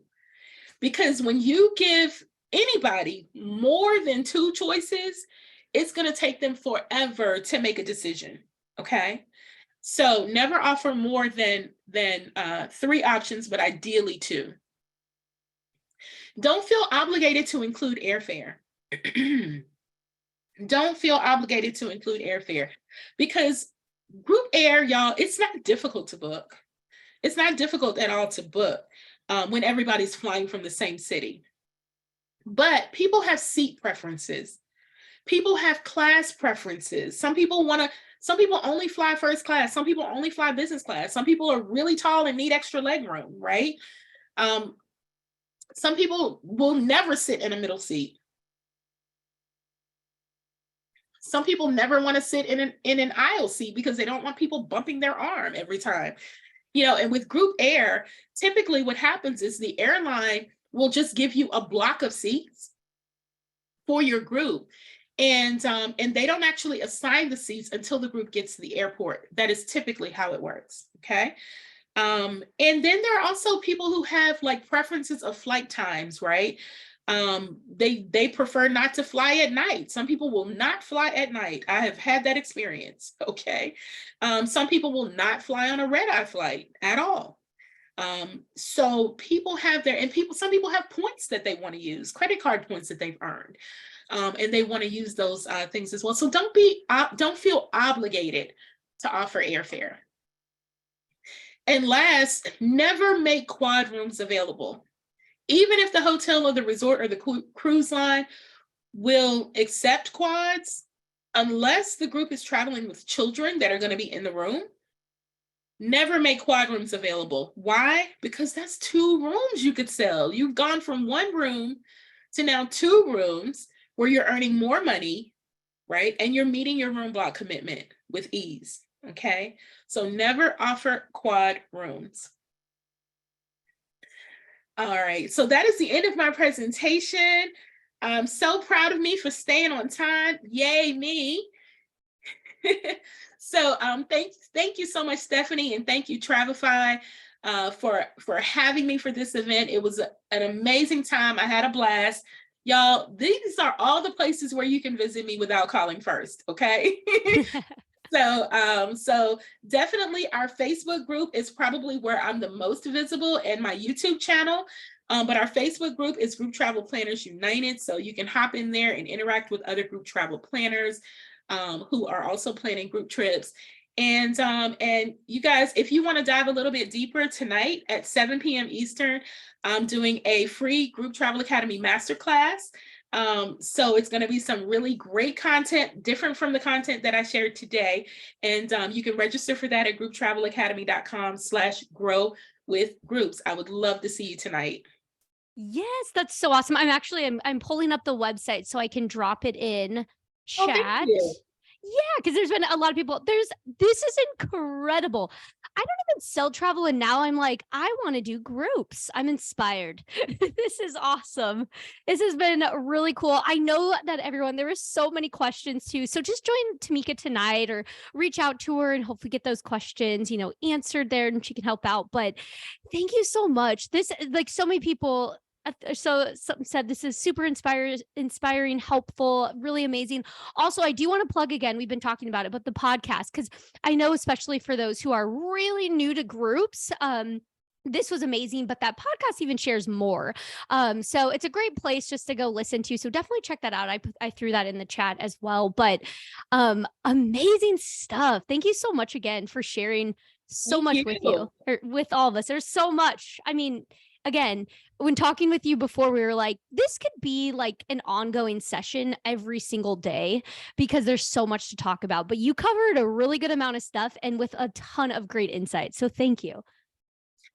Because when you give anybody more than 2 choices, it's going to take them forever to make a decision, okay? So never offer more than 3 options, but ideally 2. Don't feel obligated to include airfare. Don't feel obligated to include airfare, because group air, y'all, it's not difficult to book. It's not difficult at all to book when everybody's flying from the same city. But people have seat preferences. People have class preferences. Some people only fly first class. Some people only fly business class. Some people are really tall and need extra leg room, right? Some people will never sit in a middle seat. Some people never want to sit in an aisle seat because they don't want people bumping their arm every time. You know, and with group air, typically what happens is the airline will just give you a block of seats for your group. And they don't actually assign the seats until the group gets to the airport. That is typically how it works, okay? And then there are also people who have like preferences of flight times, right? They prefer not to fly at night. Some people will not fly at night. I have had that experience. Okay. Some people will not fly on a red-eye flight at all. So people have some people have points that they want to use, credit card points that they've earned. And they want to use those things as well. So don't feel obligated to offer airfare. And last, never make quad rooms available. Even if the hotel or the resort or the cruise line will accept quads, unless the group is traveling with children that are going to be in the room, never make quad rooms available. Why? Because that's 2 rooms you could sell. You've gone from 1 room to now 2 rooms where you're earning more money, right? And you're meeting your room block commitment with ease, okay? So never offer quad rooms. All right, so that is the end of my presentation. I'm so proud of me for staying on time. Yay, me. So thank you so much, Stephanie, and thank you, Travify, for having me for this event. It was an amazing time. I had a blast. Y'all, these are all the places where you can visit me without calling first, okay? So definitely our Facebook group is probably where I'm the most visible, and my YouTube channel. But our Facebook group is Group Travel Planners United. So you can hop in there and interact with other group travel planners who are also planning group trips. And you guys, if you want to dive a little bit deeper, tonight at 7 p.m. Eastern, I'm doing a free Group Travel Academy masterclass. So it's going to be some really great content, different from the content that I shared today. And you can register for that at grouptravelacademy.com/grow-with-groups. I would love to see you tonight. Yes, that's so awesome. I'm pulling up the website so I can drop it in Oh, chat. thank you. Yeah, because there's been a lot of people. This is incredible. I don't even sell travel, and now I'm like, I want to do groups. I'm inspired. This is awesome. This has been really cool. I know that there were so many questions too. So just join Tamika tonight or reach out to her and hopefully get those questions, answered there, and she can help out. But thank you so much. This, like, so many people. So something said this is super inspiring, helpful, really amazing. Also, I do want to plug again, we've been talking about it, but the podcast, because I know especially for those who are really new to groups, this was amazing, but that podcast even shares more. So it's a great place just to go listen to. So definitely check that out. I threw that in the chat as well, but amazing stuff. Thank you so much again for sharing so much with you, or with all of us. There's so much. I mean, again, when talking with you before, we were like, this could be like an ongoing session every single day because there's so much to talk about. But you covered a really good amount of stuff and with a ton of great insight. So thank you.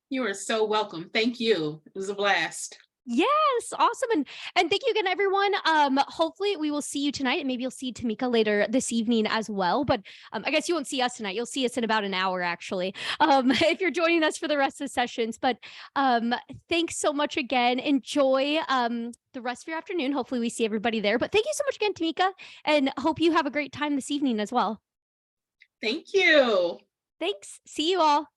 You are so welcome. Thank you. It was a blast. Yes, awesome. And thank you again, everyone. Hopefully we will see you tonight, and maybe you'll see Tamika later this evening as well. But I guess you won't see us tonight. You'll see us in about an hour, actually, if you're joining us for the rest of the sessions. But thanks so much again. Enjoy the rest of your afternoon. Hopefully we see everybody there. But thank you so much again, Tamika, and hope you have a great time this evening as well. Thank you. Thanks. See you all.